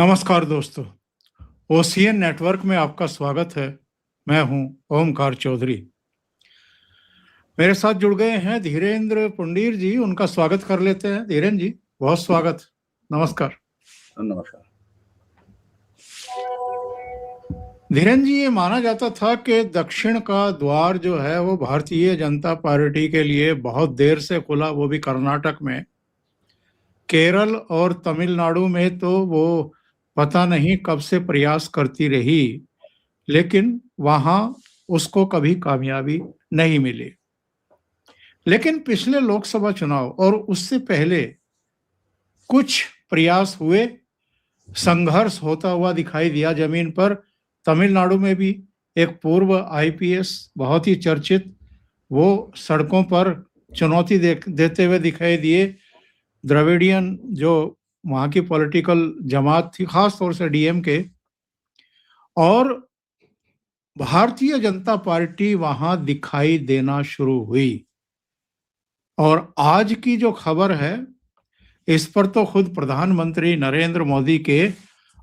नमस्कार दोस्तों। OCN network में आपका स्वागत है। मैं हूं ओमकार चौधरी। मेरे साथ जुड़ गए हैं धीरेन्द्र पुंडीर जी। उनका स्वागत कर लेते हैं। धीरेन्द्र जी, बहुत स्वागत। नमस्कार। नमस्कार। धीरेन्द्र जी, ये माना जाता था कि दक्षिण का द्वार जो है वो भारतीय जनता पार्टी के लिए बहुत देर से खुला, वो भी कर्नाटक में। केरल और तमिलनाडु में तो वो पता नहीं कब से प्रयास करती रही, लेकिन वहां उसको कभी कामयाबी नहीं मिली। लेकिन पिछले लोकसभा चुनाव और उससे पहले कुछ प्रयास हुए, संघर्ष होता हुआ दिखाई दिया जमीन पर। तमिलनाडु में भी एक पूर्व आईपीएस, बहुत ही चर्चित, वो सड़कों पर चुनौती देते हुए दिखाई दिए। द्रविडियन जो वहाँ की पॉलिटिकल जमात थी, खास तौर से डीएमके, और भारतीय जनता पार्टी वहां दिखाई देना शुरू हुई। और आज की जो खबर है, इस पर तो खुद प्रधानमंत्री नरेंद्र मोदी के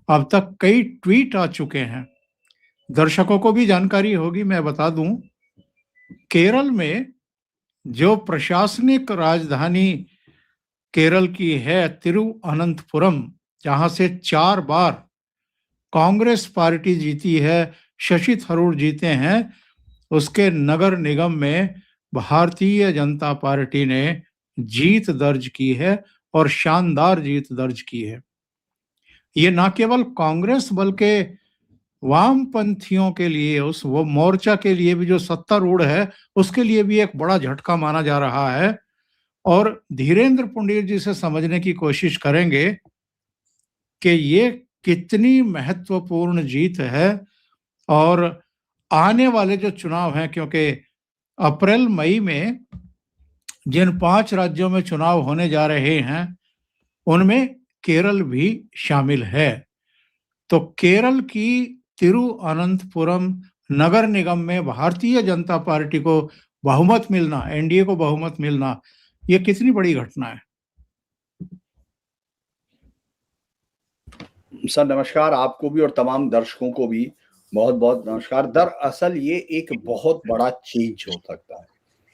अब तक कई ट्वीट आ चुके हैं। दर्शकों को भी जानकारी होगी, मैं बता दूं, केरल में जो प्रशासनिक राजधानी केरल की है तिरुअनंतपुरम, जहां से 4 बार कांग्रेस पार्टी जीती है, शशि थरूर जीते हैं, उसके नगर निगम में भारतीय जनता पार्टी ने जीत दर्ज की है और शानदार जीत दर्ज की है। ये ना केवल कांग्रेस बल्कि वामपंथियों के लिए, उस वो मोर्चा के लिए भी जो सत्तारूढ़ है, उसके लिए भी एक बड़ा झटका माना जा रहा है। और धीरेन्द्र पुंडीर जी से समझने की कोशिश करेंगे कि ये कितनी महत्वपूर्ण जीत है। और आने वाले जो चुनाव हैं, क्योंकि अप्रैल मई में जिन 5 राज्यों में चुनाव होने जा रहे हैं, उनमें केरल भी शामिल है। तो केरल की तिरुअनंतपुरम नगर निगम में भारतीय जनता पार्टी को बहुमत मिलना, एनडीए को बहुमत मिलना, ये कितनी बड़ी घटना है। सर नमस्कार, आपको भी और तमाम दर्शकों को भी बहुत बहुत नमस्कार। दरअसल ये एक बहुत बड़ा चेंज हो सकता है।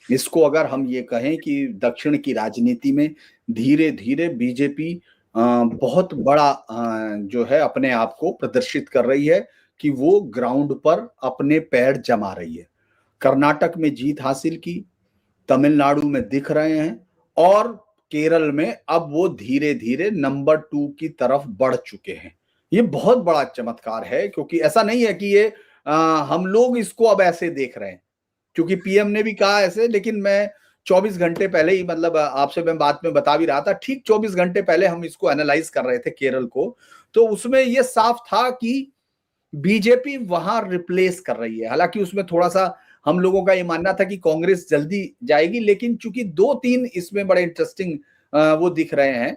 इसको अगर हम ये कहें कि दक्षिण की राजनीति में धीरे धीरे बीजेपी बहुत बड़ा जो है अपने आप को प्रदर्शित कर रही है कि वो ग्राउंड पर अपने पैर जमा रही है। कर्नाटक में जीत हासिल की, तमिलनाडु में दिख रहे हैं और केरल में अब वो धीरे धीरे नंबर 2 की तरफ बढ़ चुके हैं। ये बहुत बड़ा चमत्कार है, क्योंकि ऐसा नहीं है कि ये हम लोग इसको अब ऐसे देख रहे हैं, क्योंकि पीएम ने भी कहा ऐसे। लेकिन मैं 24 घंटे पहले ही, मतलब आपसे मैं बात में बता भी रहा था, ठीक 24 घंटे पहले हम इसको एनालाइज कर रहे थे केरल को, तो उसमें ये साफ था कि बीजेपी वहां रिप्लेस कर रही है। हालांकि उसमें थोड़ा सा हम लोगों का ये मानना था कि कांग्रेस जल्दी जाएगी, लेकिन चूंकि 2-3 इसमें बड़े इंटरेस्टिंग वो दिख रहे हैं,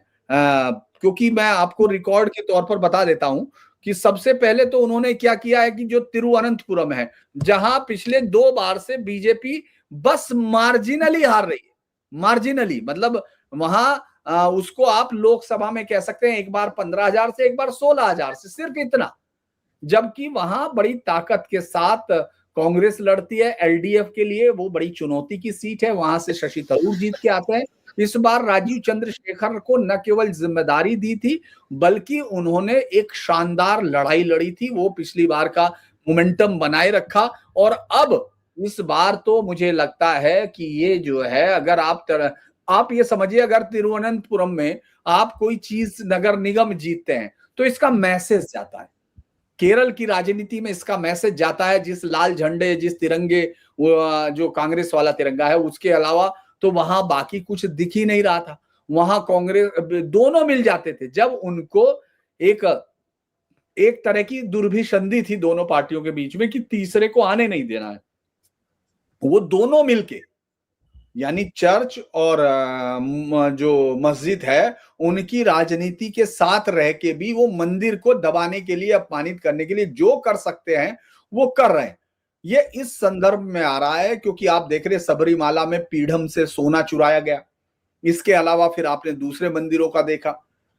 क्योंकि मैं आपको रिकॉर्ड के तौर पर बता देता हूं कि सबसे पहले तो उन्होंने क्या किया है कि जो तिरुवनंतपुरम है, जहां पिछले 2 बार से बीजेपी बस मार्जिनली हार रही है। मार्जिनली मतलब वहां उसको आप लोकसभा में कह सकते हैं, एक बार 15,000 से, एक बार 16,000 से, सिर्फ इतना। जबकि वहां बड़ी ताकत के साथ कांग्रेस लड़ती है। एलडीएफ के लिए वो बड़ी चुनौती की सीट है, वहां से शशि थरूर जीत के आते हैं। इस बार राजीव चंद्रशेखर को न केवल जिम्मेदारी दी थी, बल्कि उन्होंने एक शानदार लड़ाई लड़ी थी। वो पिछली बार का मोमेंटम बनाए रखा और अब इस बार तो मुझे लगता है कि ये जो है, अगर आप ये समझिए, अगर तिरुवनंतपुरम में आप कोई चीज नगर निगम जीतते हैं तो इसका मैसेज जाता है। केरल की राजनीति में इसका मैसेज जाता है। जिस लाल झंडे, जिस तिरंगे, वो जो कांग्रेस वाला तिरंगा है, उसके अलावा तो वहां बाकी कुछ दिख ही नहीं रहा था। वहां कांग्रेस दोनों मिल जाते थे जब उनको एक एक तरह की दुर्भिसंधि थी दोनों पार्टियों के बीच में कि तीसरे को आने नहीं देना है। वो दोनों मिलके, यानी चर्च और जो मस्जिद है, उनकी राजनीति के साथ रह के भी वो मंदिर को दबाने के लिए, अपमानित करने के लिए जो कर सकते हैं वो कर रहे हैं। ये इस संदर्भ में आ रहा है क्योंकि आप देख रहे सबरीमाला में पीढ़म से सोना चुराया गया। इसके अलावा फिर आपने दूसरे मंदिरों का देखा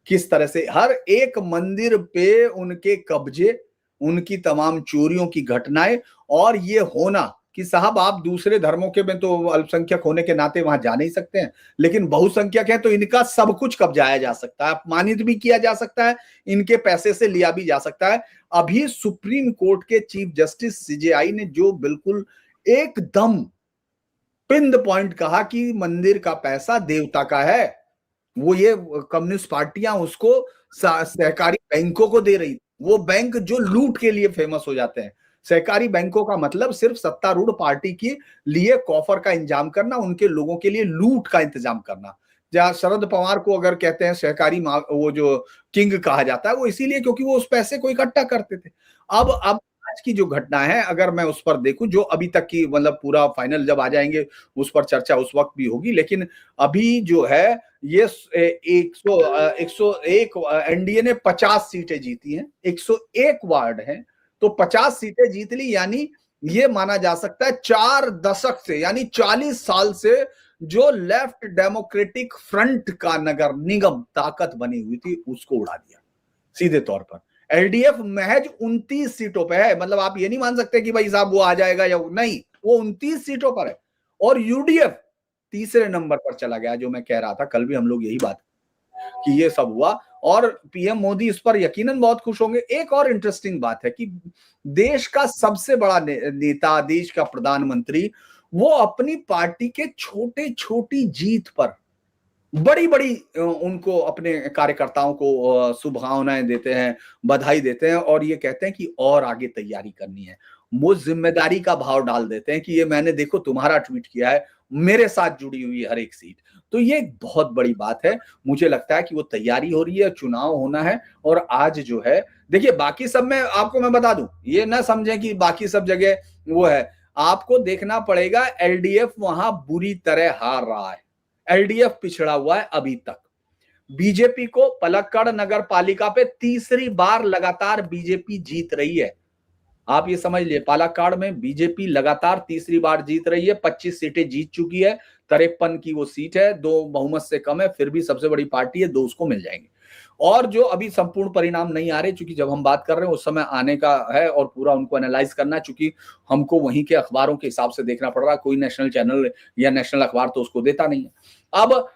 किस तरह से हर एक मंदिर पे उनके कब्जे, उनकी तमाम चोरियों की घटनाएं, और ये होना कि साहब आप दूसरे धर्मों के में तो अल्पसंख्यक होने के नाते वहां जा नहीं सकते हैं, लेकिन बहुसंख्यक है तो इनका सब कुछ कब्जाया जा सकता है, अपमानित भी किया जा सकता है, इनके पैसे से लिया भी जा सकता है। अभी सुप्रीम कोर्ट के चीफ जस्टिस सीजेआई ने जो बिल्कुल एकदम पिन द पॉइंट कहा कि मंदिर का पैसा देवता का है, वो ये कम्युनिस्ट पार्टियां उसको सहकारी बैंकों को दे रही, वो बैंक जो लूट के लिए फेमस हो जाते हैं। सहकारी बैंकों का मतलब सिर्फ सत्तारूढ़ पार्टी के लिए कॉफर का इंतजाम करना, उनके लोगों के लिए लूट का इंतजाम करना। जहां शरद पवार को अगर कहते हैं सहकारी वो जो किंग कहा जाता है, वो इसीलिए क्योंकि वो उस पैसे को इकट्ठा करते थे। अब आज की जो घटना है, अगर मैं उस पर देखूं, जो अभी तक की मतलब पूरा फाइनल जब आ जाएंगे उस पर चर्चा उस वक्त भी होगी, लेकिन अभी जो है ये 101 एनडीए ने 50 सीटें जीती हैं, 101 वार्ड हैं, तो 50 सीटें जीत ली, यानी ये माना जा सकता है 4 दशक से, यानी 40 साल से जो लेफ्ट डेमोक्रेटिक फ्रंट का नगर निगम ताकत बनी हुई थी उसको उड़ा दिया सीधे तौर पर। एलडीएफ महज 29 सीटों पे है, मतलब आप ये नहीं मान सकते कि भाई साहब वो आ जाएगा या नहीं, वो 29 सीटों पर है। और यूडीएफ तीसरे नंबर पर चला गया, जो मैं कह रहा था कल भी हम लोग यही बात कि ये सब हुआ, और पीएम मोदी इस पर यकीनन बहुत खुश होंगे। एक और इंटरेस्टिंग बात है कि देश का सबसे बड़ा नेता, देश का प्रधानमंत्री, वो अपनी पार्टी के छोटे छोटी जीत पर बड़ी बड़ी उनको अपने कार्यकर्ताओं को शुभकामनाएं देते हैं, बधाई देते हैं, और ये कहते हैं कि और आगे तैयारी करनी है। वो जिम्मेदारी का भाव डाल देते हैं कि ये मैंने देखो तुम्हारा ट्वीट किया है, मेरे साथ जुड़ी हुई हर एक सीट। तो ये एक बहुत बड़ी बात है। मुझे लगता है कि वो तैयारी हो रही है, चुनाव होना है, और आज जो है देखिए, बाकी सब में आपको मैं बता दूं, ये ना समझें कि बाकी सब जगह वो है, आपको देखना पड़ेगा एलडीएफ वहां बुरी तरह हार रहा है, एलडीएफ पिछड़ा हुआ है अभी तक। बीजेपी को पलक्कड़ नगर पालिका पे तीसरी बार लगातार बीजेपी जीत रही है। आप ये समझ लिए, पालक्काड़ में बीजेपी लगातार तीसरी बार जीत रही है, 25 सीटें जीत चुकी है, 53 की वो सीट है, 2 बहुमत से कम है, फिर भी सबसे बड़ी पार्टी है, 2 उसको मिल जाएंगे। और जो अभी संपूर्ण परिणाम नहीं आ रहे, चूंकि जब हम बात कर रहे हैं उस समय आने का है और पूरा उनको एनालाइज करना, चूंकि हमको वहीं के अखबारों के हिसाब से देखना पड़ रहा है, कोई नेशनल चैनल या नेशनल अखबार तो उसको देता नहीं है। अब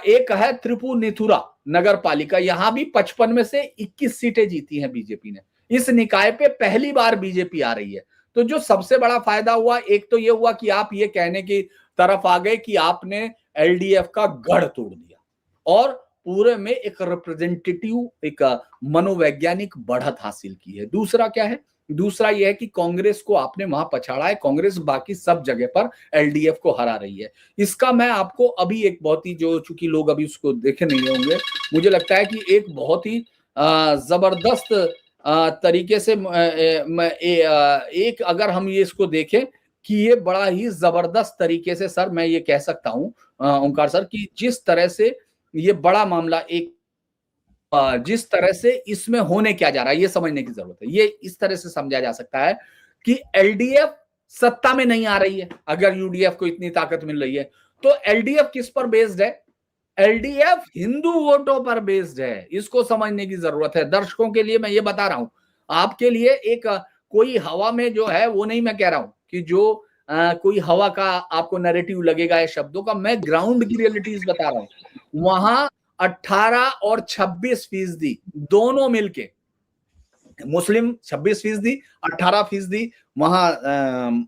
एक है त्रिपुनिथुरा नगर पालिका, यहां भी 55 में से 21 सीटें जीती हैं बीजेपी ने। इस निकाय पे पहली बार बीजेपी आ रही है। तो जो सबसे बड़ा फायदा हुआ, एक तो ये हुआ कि आप ये कहने की तरफ आ गए कि आपने एलडीएफ का गढ़ तोड़ दिया और पूरे में एक रिप्रेजेंटेटिव, एक मनोवैज्ञानिक बढ़त हासिल की है। दूसरा क्या है? दूसरा यह है कि कांग्रेस को आपने वहां पछाड़ा है, कांग्रेस बाकी सब जगह पर एलडीएफ को हरा रही है। इसका मैं आपको अभी एक बहुत ही, जो चूंकि लोग अभी उसको देखे नहीं होंगे, मुझे लगता है कि एक बहुत ही जबरदस्त तरीके से एक अगर हम ये इसको देखें कि ये बड़ा ही जबरदस्त तरीके से, सर मैं ये कह सकता हूं ओंकार सर, कि जिस तरह से ये बड़ा मामला, एक जिस तरह से इसमें होने क्या जा रहा है ये समझने की जरूरत है। ये इस तरह से समझा जा सकता है कि एलडीएफ सत्ता में नहीं आ रही है, अगर यूडीएफ को इतनी ताकत मिल रही है तो एलडीएफ किस पर बेस्ड है? एलडीएफ हिंदू वोटों पर बेस्ड है, इसको समझने की जरूरत है। दर्शकों के लिए मैं ये बता रहा हूं, आपके लिए एक कोई हवा में जो है वो नहीं मैं कह रहा हूं कि जो कोई हवा का आपको नैरेटिव लगेगा या शब्दों का, मैं ग्राउंड की रियलिटीज बता रहा हूं। वहां 18 और 26% दोनों मिलके, मुस्लिम 26%, 18% वहां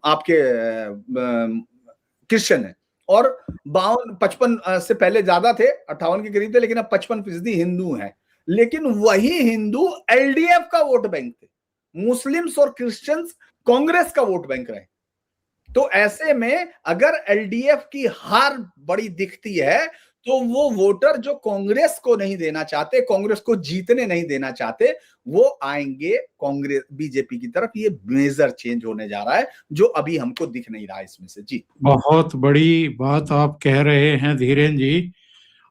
आपके क्रिश्चियन है, और 55 से पहले ज्यादा थे, 58 के करीब थे, लेकिन अब 55% हिंदू हैं। लेकिन वही हिंदू एलडीएफ का वोट बैंक थे, मुस्लिम्स और क्रिश्चियंस कांग्रेस का वोट बैंक रहे। तो ऐसे में अगर एलडीएफ की हार बड़ी दिखती है तो वो वोटर जो कांग्रेस को नहीं देना चाहते, कांग्रेस को जीतने नहीं देना चाहते, वो आएंगे कांग्रेस बीजेपी की तरफ। ये मेजर चेंज होने जा रहा है जो अभी हमको दिख नहीं रहा है इसमें से। जी, बहुत बड़ी बात आप कह रहे हैं धीरेन जी।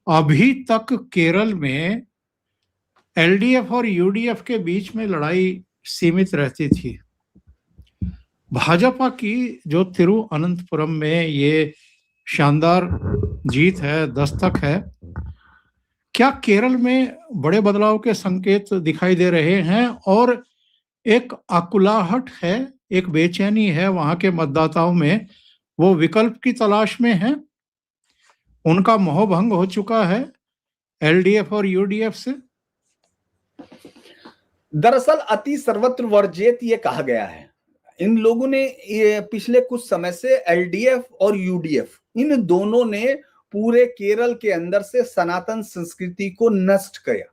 अभी तक केरल में एलडीएफ और यूडीएफ के बीच में लड़ाई सीमित रहती थी। भाजपा की जो तिरुअनंतपुरम में ये शानदार जीत है, दस्तक है, क्या केरल में बड़े बदलाव के संकेत दिखाई दे रहे हैं और एक आकुलाहट है, एक बेचैनी है वहां के मतदाताओं में, वो विकल्प की तलाश में है, उनका मोहभंग हो चुका है एलडीएफ और यूडीएफ से? दरअसल अति सर्वत्र वर्जित ये कहा गया है। इन लोगों ने ये पिछले कुछ समय से एलडीएफ और यूडीएफ इन दोनों ने पूरे केरल के अंदर से सनातन संस्कृति को नष्ट किया।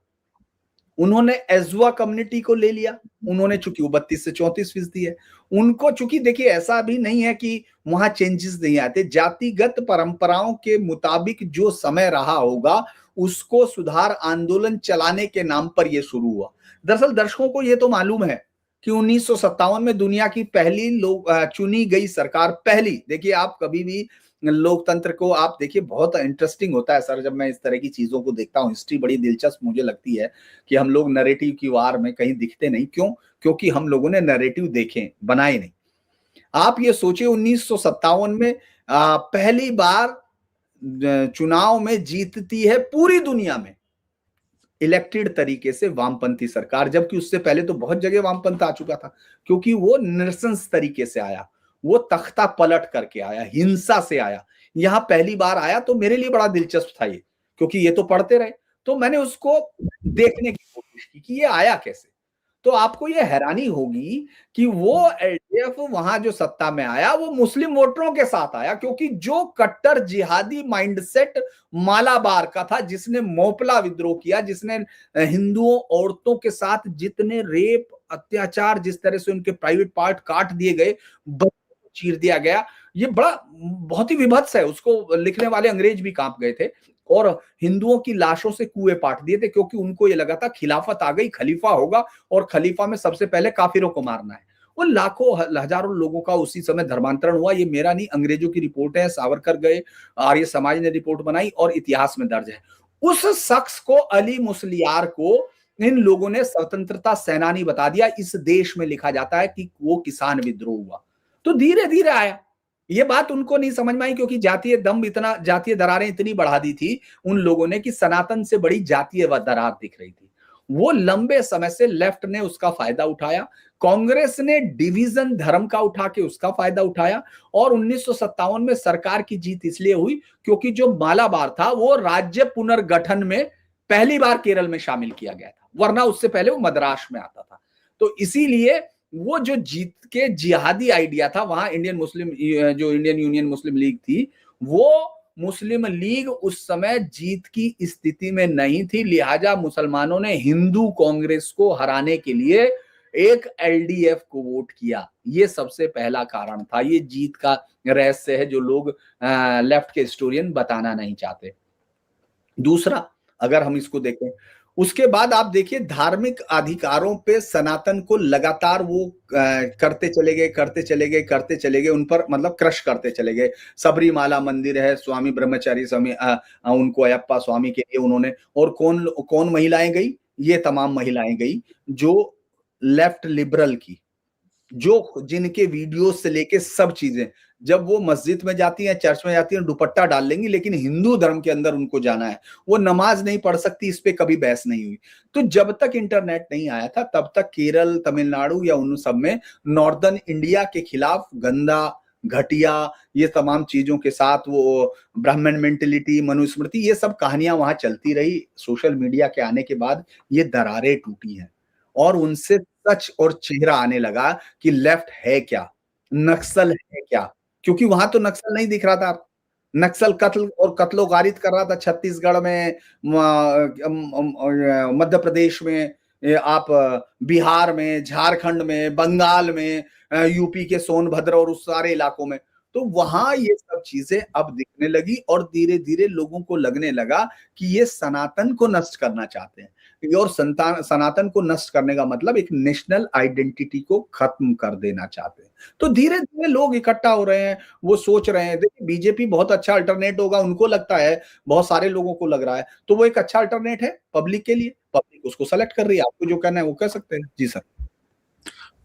उन्होंने एजवा कम्युनिटी को ले लिया। उन्होंने, चूंकि वो 32 से 34% है, उनको, चूंकि देखिए ऐसा भी नहीं है कि वहां चेंजेस नहीं आते, जातिगत परंपराओं के मुताबिक जो समय रहा होगा उसको सुधार आंदोलन चलाने के नाम पर यह शुरू हुआ। दरअसल दर्शकों को यह तो मालूम है कि 1957 में दुनिया की पहली चुनी गई सरकार, पहली, देखिए आप कभी भी लोकतंत्र को आप देखिए, बहुत इंटरेस्टिंग होता है सर जब मैं इस तरह की चीजों को देखता हूँ। हिस्ट्री बड़ी दिलचस्प मुझे लगती है कि हम लोग नैरेटिव की वार में कहीं दिखते नहीं। क्यों? क्योंकि हम लोगों ने नैरेटिव देखे, बनाए नहीं। आप ये सोचिए 1957 में पहली बार चुनाव में जीतती है पूरी दुनिया में इलेक्टेड तरीके से वामपंथी सरकार, जबकि उससे पहले तो बहुत जगह वामपंथ आ चुका था, क्योंकि वो निरसंस तरीके से आया, वो तख्ता पलट करके आया, हिंसा से आया। यहां पहली बार आया तो मेरे लिए बड़ा दिलचस्प था ये, क्योंकि ये तो पढ़ते रहे, तो मैंने उसको देखने की कोशिश की कि ये आया कैसे। तो आपको ये हैरानी होगी कि वो एलडीएफ वहां जो सत्ता में आया वो मुस्लिम वोटरों के साथ आया, क्योंकि जो कट्टर जिहादी माइंडसेट मालाबार का था, जिसने मोपला विद्रोह किया, जिसने हिंदुओं औरतों के साथ जितने रेप अत्याचार, जिस तरह से उनके प्राइवेट पार्ट काट दिए गए, बच्चों को चीर दिया गया, ये बड़ा बहुत ही विभत्स है। उसको लिखने वाले अंग्रेज भी कांप गए थे और हिंदुओं की लाशों से कुएं पाट दिए थे, क्योंकि उनको ये लगा था खिलाफत आ गई, खलीफा होगा और खलीफा में सबसे पहले काफिरों को मारना है। वो लाखों हजारों लोगों का उसी समय धर्मांतरण हुआ। ये मेरा नहीं, अंग्रेजों की रिपोर्ट है, सावरकर गए, आर्य समाज ने रिपोर्ट बनाई और इतिहास में दर्ज है। उस शख्स को, अली मुसलियार को, इन लोगों ने स्वतंत्रता सेनानी बता दिया। इस देश में लिखा जाता है कि वो किसान विद्रोह हुआ। तो धीरे धीरे आया। ये बात उनको नहीं समझ में आई, क्योंकि जातीय दम इतना, जातीय दरारें इतनी बढ़ा दी थी उन लोगों ने कि सनातन से बड़ी जातीय दरार दिख रही थी। वो लंबे समय से लेफ्ट ने उसका फायदा उठाया, कांग्रेस ने डिवीजन धर्म का उठा के उसका फायदा उठाया, और 1957 में सरकार की जीत इसलिए हुई क्योंकि जो मालाबार था वो राज्य पुनर्गठन में पहली बार केरल में शामिल किया गया था, वरना उससे पहले वो मद्रास में आता था। तो इसीलिए वो जो जीत के जिहादी आइडिया था वहां, जो इंडियन यूनियन मुस्लिम लीग थी, वो मुस्लिम लीग उस समय जीत की स्थिति में नहीं थी, लिहाजा मुसलमानों ने हिंदू कांग्रेस को हराने के लिए एक एलडीएफ को वोट किया। ये सबसे पहला कारण था। ये जीत का रहस्य है जो लोग लेफ्ट के हिस्टोरियन बताना नहीं चाहते। दूसरा, अगर हम इसको देखें, उसके बाद आप देखिए धार्मिक अधिकारों पे सनातन को लगातार वो करते चले गए, उन पर मतलब क्रश करते चले गए। सबरीमाला मंदिर है, स्वामी ब्रह्मचारी स्वामी, उनको अयप्पा स्वामी के लिए उन्होंने, और कौन कौन महिलाएं गई? ये तमाम महिलाएं गई जो लेफ्ट लिबरल की, जो जिनके वीडियोस से लेके सब चीजें, जब वो मस्जिद में जाती हैं, चर्च में जाती हैं, दुपट्टा डाल लेंगी, लेकिन हिंदू धर्म के अंदर उनको जाना है। वो नमाज नहीं पढ़ सकती, इस पे कभी बहस नहीं हुई। तो जब तक इंटरनेट नहीं आया था तब तक केरल, तमिलनाडु या उन सब में नॉर्दर्न इंडिया के खिलाफ गंदा, घटिया, ये तमाम चीजों के साथ वो ब्राह्मण मेंटेलिटी, मनुस्मृति, ये सब कहानियां वहां चलती रही। सोशल मीडिया के आने के बाद ये दरारें टूटी हैं और उनसे सच और चेहरा आने लगा कि लेफ्ट है क्या, नक्सल है क्या। क्योंकि वहां तो नक्सल नहीं दिख रहा था। नक्सल कत्ल और कत्लो गारित कर रहा था छत्तीसगढ़ में, मध्य प्रदेश में, आप बिहार में, झारखंड में, बंगाल में, यूपी के सोनभद्र और उस सारे इलाकों में। तो वहां ये सब चीजें अब दिखने लगी और धीरे धीरे लोगों को लगने लगा कि ये सनातन को नष्ट करना चाहते हैं। और सनातन को नष्ट करने का मतलब एक नेशनल आइडेंटिटी को खत्म कर देना चाहते हैं। तो धीरे धीरे लोग इकट्ठा हो रहे हैं, वो सोच रहे हैं। देखिए बीजेपी बहुत अच्छा अल्टरनेट होगा, उनको लगता है, बहुत सारे लोगों को लग रहा है, तो वो एक अच्छा अल्टरनेट है पब्लिक के लिए। पब्लिक उसको सेलेक्ट कर रही है। आपको जो कहना है वो कह सकते हैं। जी सर।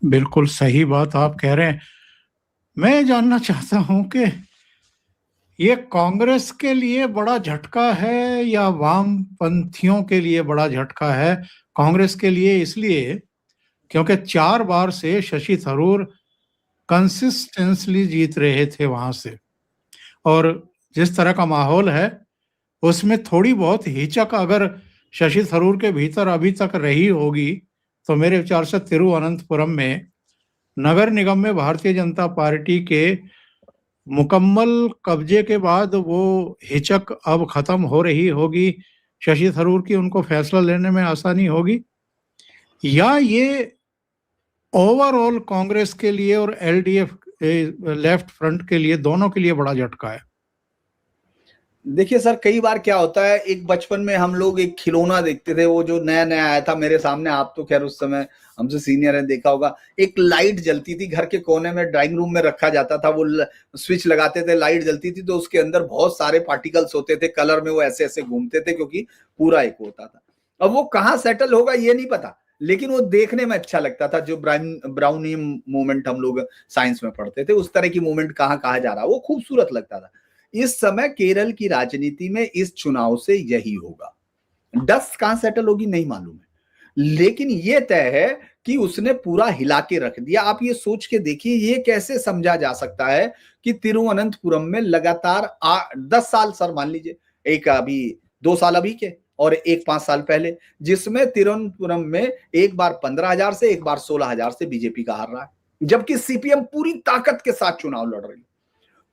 बिल्कुल सही बात आप कह रहे हैं। मैं जानना चाहता हूं कि ये कांग्रेस के लिए बड़ा झटका है या वामपंथियों के लिए बड़ा झटका है? कांग्रेस के लिए इसलिए क्योंकि 4 बार से शशि थरूर कंसिस्टेंटली जीत रहे थे वहां से, और जिस तरह का माहौल है उसमें थोड़ी बहुत हिचक अगर शशि थरूर के भीतर अभी तक रही होगी तो मेरे विचार से तिरुवनंतपुरम में नगर निगम में भारतीय जनता पार्टी के मुकम्मल कब्जे के बाद वो हिचक अब खत्म हो रही होगी, शशि थरूर की उनको फैसला लेने में आसानी होगी, या ये ओवरऑल कांग्रेस के लिए और एलडीएफ लेफ्ट फ्रंट के लिए, दोनों के लिए बड़ा झटका है? देखिए सर, कई बार क्या होता है, एक बचपन में हम लोग एक खिलौना देखते थे, वो जो नया नया आया था मेरे सामने, आप तो खैर उस समय हमसे सीनियर है, देखा होगा, एक लाइट जलती थी घर के कोने में, ड्राइंग रूम में रखा जाता था, वो स्विच लगाते थे, लाइट जलती थी, तो उसके अंदर बहुत सारे पार्टिकल्स होते थे, कलर में वो ऐसे ऐसे घूमते थे, क्योंकि पूरा एक होता था। अब वो कहाँ सेटल होगा ये नहीं पता, लेकिन वो देखने में अच्छा लगता था। जो ब्राउनियम मूवमेंट हम लोग साइंस में पढ़ते थे, उस तरह की मूवमेंट कहाँ कहा जा रहा, वो खूबसूरत लगता था। इस समय केरल की राजनीति में इस चुनाव से यही होगा। डस्ट कहां सेटल होगी नहीं मालूम है, लेकिन यह तय है कि उसने पूरा हिला के रख दिया। आप ये सोच के देखिए, ये कैसे समझा जा सकता है कि तिरुवनंतपुरम में लगातार 10 साल, सर मान लीजिए, एक अभी 2 साल अभी के और एक 5 साल पहले, जिसमें तिरुवनंतपुरम में एक बार 15,000 से, एक बार 16,000 से बीजेपी का हार रहा है, जबकि सीपीएम पूरी ताकत के साथ चुनाव लड़ रही है।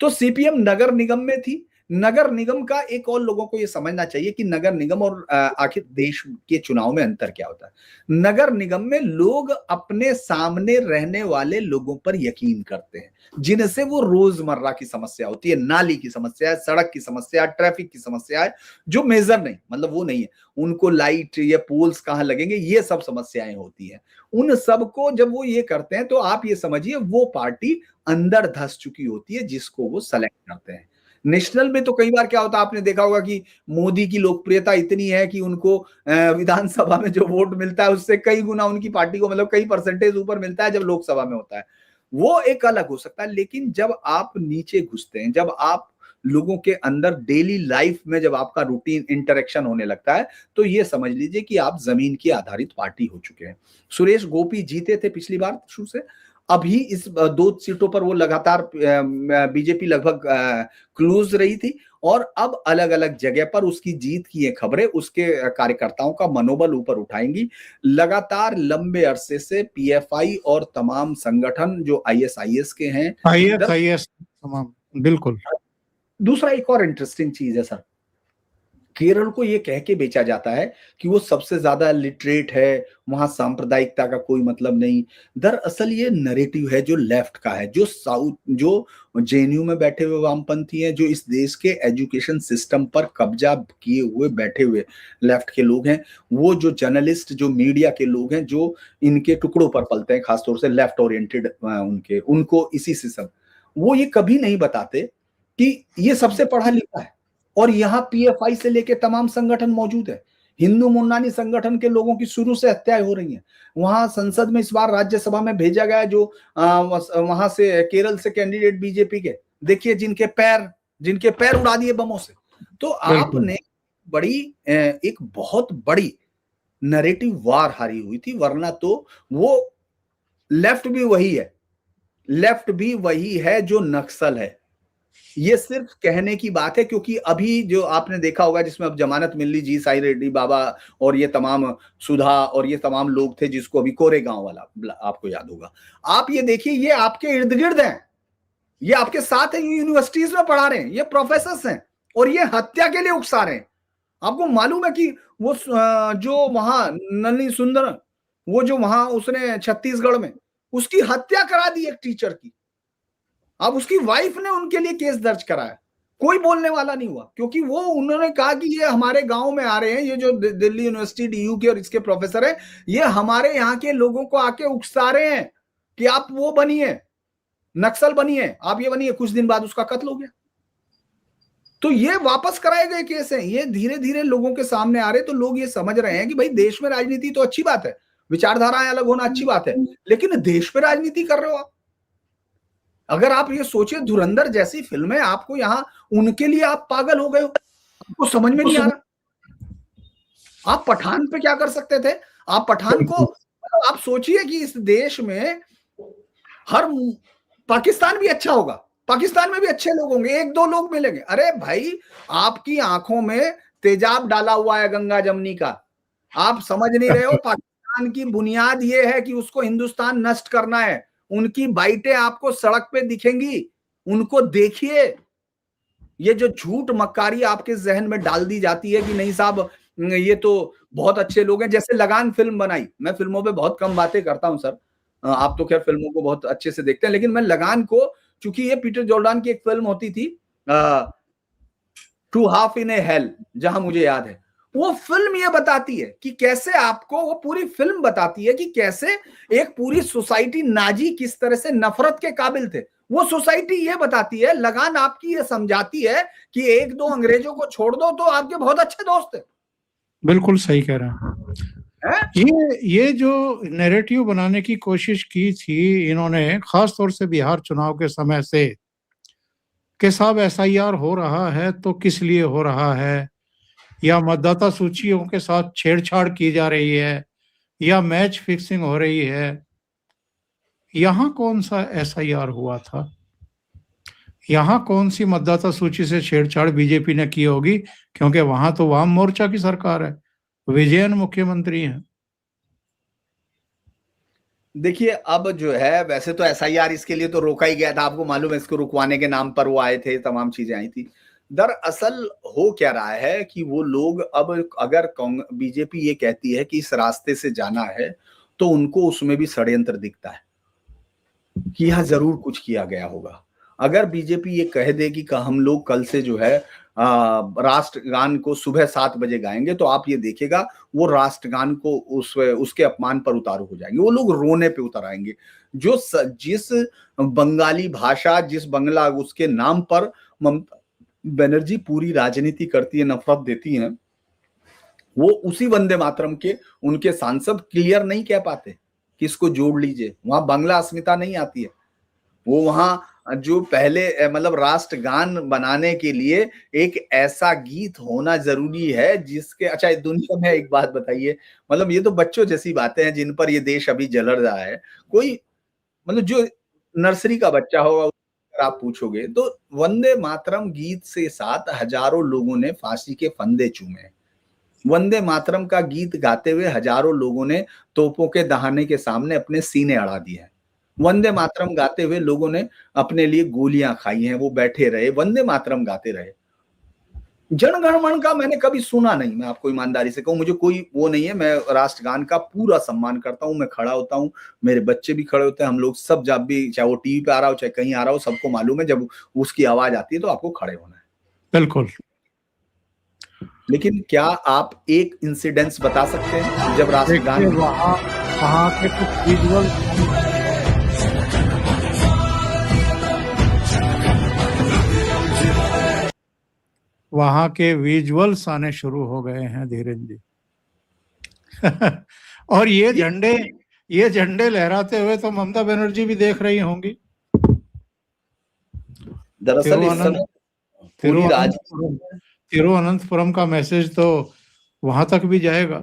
तो सीपीएम नगर निगम में थी। नगर निगम का एक और लोगों को यह समझना चाहिए कि नगर निगम और आखिर देश के चुनाव में अंतर क्या होता है। नगर निगम में लोग अपने सामने रहने वाले लोगों पर यकीन करते हैं, जिनसे वो रोजमर्रा की समस्या होती है, नाली की समस्या है, सड़क की समस्या है, ट्रैफिक की समस्या है, जो मेजर नहीं, मतलब वो नहीं है, उनको लाइट या पोल्स कहाँ लगेंगे, ये सब समस्याएं होती है। उन सबको जब वो ये करते हैं, तो आप ये समझिए वो पार्टी अंदर धस चुकी होती है जिसको वो सेलेक्ट करते हैं। नेशनल में तो कई बार क्या होता है, आपने देखा होगा कि मोदी की लोकप्रियता इतनी है कि उनको विधानसभा में जो वोट मिलता है उससे कई गुना उनकी पार्टी को, मतलब कई परसेंटेज ऊपर मिलता है जब लोकसभा में होता है। वो एक अलग हो सकता है, लेकिन जब आप नीचे घुसते हैं, जब आप लोगों के अंदर डेली लाइफ में जब आपका रूटीन इंटरेक्शन होने लगता है, तो ये समझ लीजिए कि आप जमीन की आधारित पार्टी हो चुके हैं। सुरेश गोपी जीते थे पिछली बार शुरू से, अभी इस 2 सीटों पर वो लगातार बीजेपी लगभग क्लोज रही थी, और अब अलग अलग जगह पर उसकी जीत की ये खबरें उसके कार्यकर्ताओं का मनोबल ऊपर उठाएंगी। लगातार लंबे अरसे से पीएफआई और तमाम संगठन जो आईएसआईएस के हैं, आईएस तमाम, बिल्कुल। दूसरा एक और इंटरेस्टिंग चीज है सर, केरल को ये कह के बेचा जाता है कि वो सबसे ज्यादा लिटरेट है, वहां सांप्रदायिकता का कोई मतलब नहीं। दरअसल ये नैरेटिव है जो लेफ्ट का है, जो साउथ, जो जेएनयू में बैठे हुए वामपंथी हैं, जो इस देश के एजुकेशन सिस्टम पर कब्जा किए हुए बैठे हुए लेफ्ट के लोग हैं, वो जो जर्नलिस्ट, जो मीडिया के लोग हैं, जो इनके टुकड़ों पर पलते हैं, खासतौर से लेफ्ट ओरिएंटेड उनको इसी सिस्टम, वो ये कभी नहीं बताते कि ये सबसे पढ़ा लिखा है, और यहाँ पीएफआई से लेके तमाम संगठन मौजूद है। हिंदू मुन्नानी संगठन के लोगों की शुरू से हत्याएं हो रही हैं। वहां संसद में इस बार राज्यसभा में भेजा गया जो वहां से केरल से कैंडिडेट बीजेपी के, देखिए जिनके पैर उड़ा दिए बमों से। तो आपने बड़ी एक बहुत बड़ी नैरेटिव वार हारी हुई थी, वरना तो वो लेफ्ट भी वही है जो नक्सल है। ये सिर्फ कहने की बात है, क्योंकि अभी जो आपने देखा होगा जिसमें अब जमानत मिल ली, जी साई रेड्डी बाबा और ये तमाम सुधा और ये तमाम लोग थे, जिसको अभी कोरेगांव वाला आपको याद होगा। आप ये देखिए, ये आपके इर्द गिर्द हैं, ये आपके साथ हैं, यूनिवर्सिटीज में पढ़ा रहे हैं, ये प्रोफेसर हैं, और ये हत्या के लिए उकसा रहे हैं। आपको मालूम है कि वो जो वहां नलिनी सुंदर, वो जो वहां उसने छत्तीसगढ़ में उसकी हत्या करा दी एक टीचर की, अब उसकी वाइफ ने उनके लिए केस दर्ज कराया, कोई बोलने वाला नहीं हुआ, क्योंकि वो उन्होंने कहा कि ये हमारे गांव में आ रहे हैं, ये जो दिल्ली यूनिवर्सिटी डीयू के और इसके प्रोफेसर हैं, ये हमारे यहाँ के लोगों को आके उकसा रहे हैं कि आप वो बनिए, नक्सल बनिए, आप ये बनिए। कुछ दिन बाद उसका कत्ल हो गया। तो ये वापस कराए गए केस हैं, ये धीरे धीरे लोगों के सामने आ रहे, तो लोग ये समझ रहे हैं कि भाई देश में राजनीति तो अच्छी बात है, विचारधाराएं अलग होना अच्छी बात है, लेकिन देश में राजनीति कर रहे हो आप। अगर आप ये सोचिए, धुरंधर जैसी फिल्में आपको यहां, उनके लिए आप पागल हो गए हो, आपको समझ में नहीं आ रहा। आप पठान पे क्या कर सकते थे? आप पठान को, आप सोचिए कि इस देश में हर, पाकिस्तान भी अच्छा होगा, पाकिस्तान में भी अच्छे लोग होंगे, एक दो लोग मिलेंगे। अरे भाई, आपकी आंखों में तेजाब डाला हुआ है गंगा जमनी का, आप समझ नहीं रहे हो। पाकिस्तान की बुनियाद ये है कि उसको हिंदुस्तान नष्ट करना है। उनकी बाइटें आपको सड़क पे दिखेंगी, उनको देखिए। ये जो झूठ मक्कारी आपके जहन में डाल दी जाती है कि नहीं साहब ये तो बहुत अच्छे लोग हैं, जैसे लगान फिल्म बनाई। मैं फिल्मों पे बहुत कम बातें करता हूं सर, आप तो खैर फिल्मों को बहुत अच्छे से देखते हैं, लेकिन मैं लगान को, चूंकि ये पीटर जॉर्डान की एक फिल्म होती थी two half in a hell, जहां मुझे याद है, वो फिल्म ये बताती है कि कैसे आपको, वो पूरी फिल्म बताती है कि कैसे एक पूरी सोसाइटी नाजी किस तरह से नफरत के काबिल थे। वो सोसाइटी ये बताती है, लगान आपकी ये समझाती है कि एक दो अंग्रेजों को छोड़ दो तो आपके बहुत अच्छे दोस्त हैं। बिल्कुल सही कह रहे हैं। ये जो नैरेटिव बनाने की कोशिश की थी इन्होंने, खास तौर से बिहार चुनाव के समय से, कि साहब एसआईआर हो रहा है तो किस लिए हो रहा है, या मतदाता सूचियों के साथ छेड़छाड़ की जा रही है, या मैच फिक्सिंग हो रही है। यहाँ कौन सा एसआईआर हुआ था? यहाँ कौन सी मतदाता सूची से छेड़छाड़ बीजेपी ने की होगी? क्योंकि वहां तो वाम मोर्चा की सरकार है, विजयन मुख्यमंत्री हैं। देखिए, अब जो है, वैसे तो एसआईआर इसके लिए तो रोका ही गया था, आपको मालूम है, इसको रुकवाने के नाम पर वो आए थे, तमाम चीजें आई थी। दरअसल हो क्या रहा है कि वो लोग अब, अगर बीजेपी ये कहती है कि इस रास्ते से जाना है, तो उनको उसमें भी षड्यंत्र दिखता है कि यहाँ जरूर कुछ किया गया होगा। अगर बीजेपी ये कह देगी कि हम लोग कल से जो है राष्ट्रगान को सुबह 7 बजे गाएंगे, तो आप ये देखिएगा वो राष्ट्रगान को उसके अपमान पर उतारू हो जाएंगे, वो लोग रोने पे उतर आएंगे। जिस बंगाली भाषा, जिस बंगला, उसके नाम पर ममता बनर्जी पूरी राजनीति करती है, नफरत देती है, वो उसी वंदे मातरम के उनके सांसद क्लियर नहीं कह पाते कि इसको जोड़ लीजिए। वहां बांग्ला अस्मिता नहीं आती है। वो वहां जो पहले, मतलब राष्ट्रगान बनाने के लिए एक ऐसा गीत होना जरूरी है जिसके, अच्छा दुनिया में एक बात बताइए, मतलब ये तो बच्चों जैसी बातें हैं जिन पर ये देश अभी जल रहा है। कोई, मतलब जो नर्सरी का बच्चा होगा, अगर आप पूछोगे तो वंदे मातरम गीत से साथ हजारों लोगों ने फांसी के फंदे चूमे। वंदे मातरम का गीत गाते हुए हजारों लोगों ने तोपों के दहाने के सामने अपने सीने अड़ा दिए हैं। वंदे मातरम गाते हुए लोगों ने अपने लिए गोलियां खाई हैं, वो बैठे रहे, वंदे मातरम गाते रहे। जन गण मन का मैंने कभी सुना नहीं, मैं आपको ईमानदारी से कहूं, मुझे कोई वो नहीं है, मैं राष्ट्रगान का पूरा सम्मान करता हूं, मैं खड़ा होता हूं, मेरे बच्चे भी खड़े होते हैं, हम लोग सब, जब भी, चाहे वो टीवी पे आ रहा हो चाहे कहीं आ रहा हो, सबको मालूम है जब उसकी आवाज आती है तो आपको खड़े होना है। बिल्कुल। लेकिन क्या आप एक इंसिडेंस बता सकते हैं जब राष्ट्रगान, वहाँ वहाँ के कुछ विजुअल, वहाँ के विजुअल्स आने शुरू हो गए हैं धीरेन्द्र जी। और ये झंडे लहराते हुए तो ममता बनर्जी भी देख रही होंगी। दरअसल इस समय पूरी तिरुवनंतपुरम का मैसेज तो वहां तक भी जाएगा।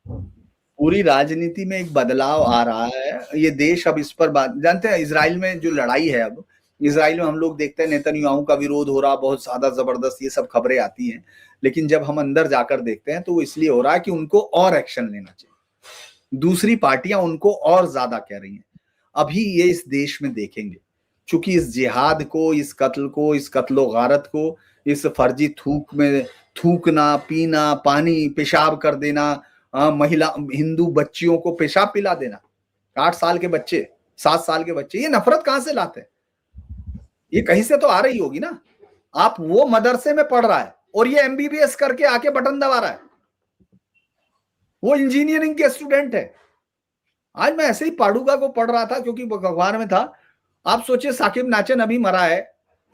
पूरी राजनीति में एक बदलाव आ रहा है। ये देश अब इस पर बात, जानते हैं इजराइल में जो लड़ाई है, अब इजराइल में हम लोग देखते हैं नेतन्याहू का विरोध हो रहा, बहुत ज्यादा जबरदस्त, ये सब खबरें आती हैं। लेकिन जब हम अंदर जाकर देखते हैं तो वो इसलिए हो रहा है कि उनको और एक्शन लेना चाहिए, दूसरी पार्टियां उनको और ज्यादा कह रही हैं। अभी ये इस देश में देखेंगे, चूंकि इस जिहाद को, इस कत्ल को, इस कत्लो गारत को, इस फर्जी थूक में थूकना, पीना, पानी पेशाब कर देना, महिला हिंदू बच्चियों को पेशाब पिला देना, 8 साल के बच्चे, 7 साल के बच्चे, ये नफरत कहां से लाते हैं? ये कहीं से तो आ रही होगी ना। आप, वो मदरसे में पढ़ रहा है और ये एमबीबीएस करके आके बटन दबा रहा है, वो इंजीनियरिंग के स्टूडेंट है। आज मैं ऐसे ही पाडुगा को पढ़ रहा था क्योंकि अखबार में था। आप सोचिए, साकिब नाचन अभी मरा है,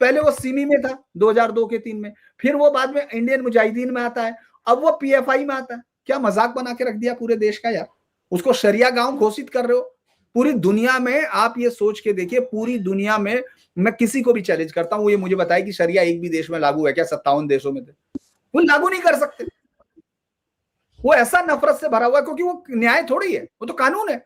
पहले वो सिमी में था 2002 के 3 में, फिर वो बाद में इंडियन मुजाहिदीन में आता है, अब वो पीएफआई में आता है। क्या मजाक बना के रख दिया पूरे देश का यार। उसको शरिया गांव घोषित कर रहे हो, पूरी दुनिया में आप ये सोच के देखिए, पूरी दुनिया में मैं किसी को भी चैलेंज करता हूं, ये मुझे बताए कि शरिया एक भी देश में लागू है क्या? 57 देशों में थे, वो लागू नहीं कर सकते। वो ऐसा नफरत से भरा हुआ है, क्योंकि वो न्याय थोड़ी है, वो तो कानून है,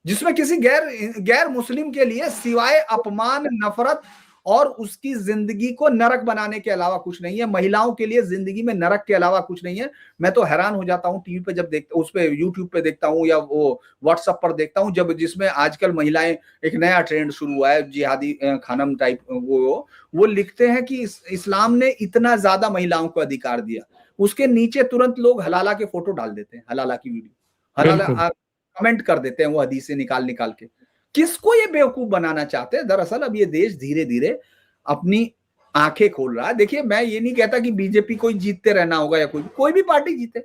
जिसमें किसी गैर मुस्लिम के लिए सिवाय अपमान, नफरत और उसकी जिंदगी को नरक बनाने के अलावा कुछ नहीं है। महिलाओं के लिए जिंदगी में नरक के अलावा कुछ नहीं है। मैं तो हैरान हो जाता हूँ टीवी पे जब देखता, उस पे यूट्यूब पे देखता हूँ या वो व्हाट्सएप पर देखता हूँ, जब जिसमें आजकल महिलाएं, एक नया ट्रेंड शुरू हुआ है जिहादी खानम टाइप, वो लिखते हैं कि इस्लाम ने इतना ज्यादा महिलाओं को अधिकार दिया, उसके नीचे तुरंत लोग हलाला के फोटो डाल देते हैं, हलाला की वीडियो, हलाला कमेंट कर देते हैं वो हदीसें निकाल के। किसको ये बेवकूफ बनाना चाहते हैं? दरअसल अब ये देश धीरे धीरे अपनी आंखें खोल रहा है। देखिए, मैं ये नहीं कहता कि बीजेपी को ही जीतते रहना होगा या कोई भी पार्टी जीते,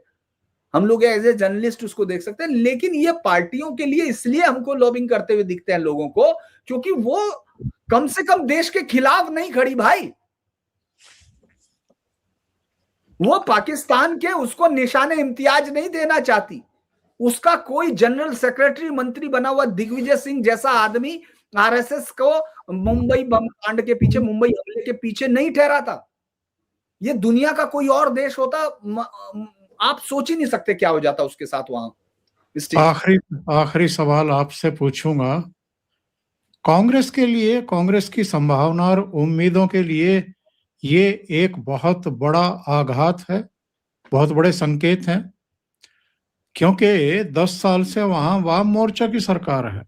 हम लोग एज ए जर्नलिस्ट उसको देख सकते हैं, लेकिन ये पार्टियों के लिए इसलिए हमको लॉबिंग करते हुए दिखते हैं लोगों को, क्योंकि वो कम से कम देश के खिलाफ नहीं खड़ी भाई। वो पाकिस्तान के उसको निशाने इम्तियाज नहीं देना चाहती। उसका कोई जनरल सेक्रेटरी मंत्री बना हुआ दिग्विजय सिंह जैसा आदमी आरएसएस को मुंबई बम कांड के पीछे, मुंबई हमले के पीछे नहीं ठहरा था। ये दुनिया का कोई और देश होता, आप सोच ही नहीं सकते क्या हो जाता उसके साथ वहां। आखिरी सवाल आपसे पूछूंगा, कांग्रेस के लिए, कांग्रेस की संभावना और उम्मीदों के लिए ये एक बहुत बड़ा आघात है, बहुत बड़े संकेत हैं, क्योंकि 10 साल से वहां वाम मोर्चा की सरकार है।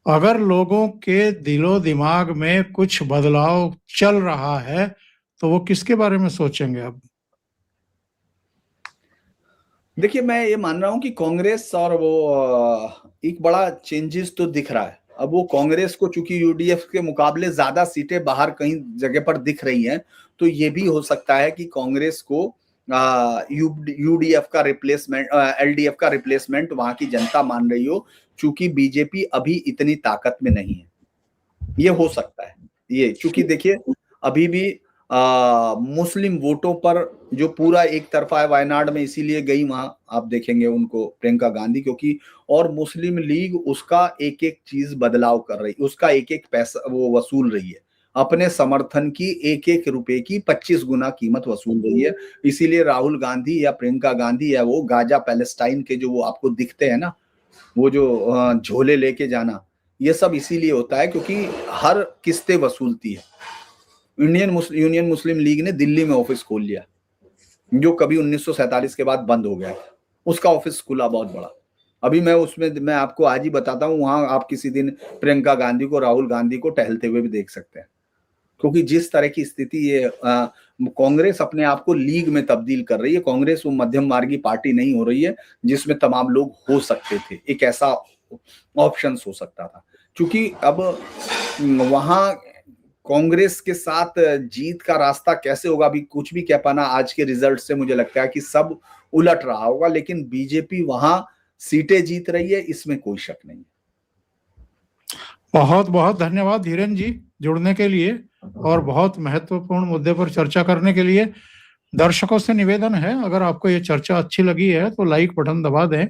अगर लोगों के दिलो दिमाग में कुछ बदलाव चल रहा है तो वो किसके बारे में सोचेंगे अब? देखिए, मैं ये मान रहा हूं कि कांग्रेस और वो एक बड़ा चेंजेस तो दिख रहा है। अब वो कांग्रेस को चूंकि यूडीएफ के मुकाबले ज्यादा सीटें बाहर कहीं जगह पर दिख रही हैं, तो ये भी हो सकता है कि कांग्रेस को यूडीएफ का रिप्लेसमेंट, एलडीएफ का रिप्लेसमेंट वहां की जनता मान रही हो, चूंकि बीजेपी अभी इतनी ताकत में नहीं है। ये हो सकता है, ये चूंकि देखिए अभी भी मुस्लिम वोटों पर जो पूरा एक तरफा है वायनाड में, इसीलिए गई वहां, आप देखेंगे उनको प्रियंका गांधी, क्योंकि और मुस्लिम लीग उसका एक एक चीज बदलाव कर रही, उसका एक एक पैसा वो वसूल रही है, अपने समर्थन की एक एक रुपए की 25 गुना कीमत वसूल रही है। इसीलिए राहुल गांधी या प्रियंका गांधी या वो गाजा पैलेस्टाइन के जो वो आपको दिखते हैं ना, वो जो झोले लेके जाना, ये सब इसीलिए होता है क्योंकि हर किस्तें वसूलती है। यूनियन मुस्लिम लीग ने दिल्ली में ऑफिस खोल लिया, जो कभी 1947 के बाद बंद हो गया था, उसका ऑफिस खुला बहुत बड़ा। अभी मैं आपको आज ही बताता हूँ, वहां आप किसी दिन प्रियंका गांधी को, राहुल गांधी को टहलते हुए भी देख सकते हैं, क्योंकि जिस तरह की स्थिति ये कांग्रेस अपने आप को लीग में तब्दील कर रही है। कांग्रेस वो मध्यम मार्गी पार्टी नहीं हो रही है जिसमें तमाम लोग हो सकते थे, एक ऐसा ऑप्शन हो सकता था। क्योंकि अब वहां कांग्रेस के साथ जीत का रास्ता कैसे होगा अभी कुछ भी कह पाना, आज के रिजल्ट से मुझे लगता है कि सब उलट रहा होगा, लेकिन बीजेपी वहां सीटें जीत रही है, इसमें कोई शक नहीं। बहुत बहुत धन्यवाद धीरेन जी जुड़ने के लिए और बहुत महत्वपूर्ण मुद्दे पर चर्चा करने के लिए। दर्शकों से निवेदन है, अगर आपको ये चर्चा अच्छी लगी है तो लाइक बटन दबा दें,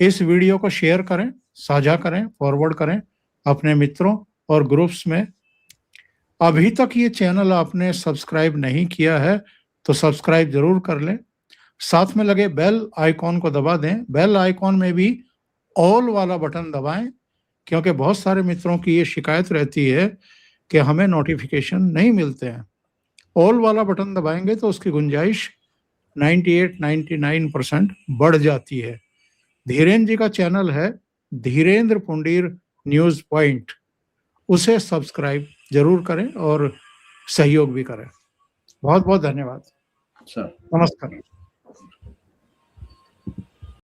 इस वीडियो को शेयर करें, साझा करें, फॉरवर्ड करें अपने मित्रों और ग्रुप्स में। अभी तक ये चैनल आपने सब्सक्राइब नहीं किया है तो सब्सक्राइब जरूर कर लें, साथ में लगे बेल आइकॉन को दबा दें। बेल आइकॉन में भी ऑल वाला बटन दबाएं, क्योंकि बहुत सारे मित्रों की ये शिकायत रहती है कि हमें नोटिफिकेशन नहीं मिलते हैं। ऑल वाला बटन दबाएंगे तो उसकी गुंजाइश 98-99% बढ़ जाती है। धीरेन्द्र जी का चैनल है धीरेन्द्र पुंडीर न्यूज पॉइंट, उसे सब्सक्राइब जरूर करें और सहयोग भी करें। बहुत बहुत धन्यवाद। अच्छा, नमस्कार।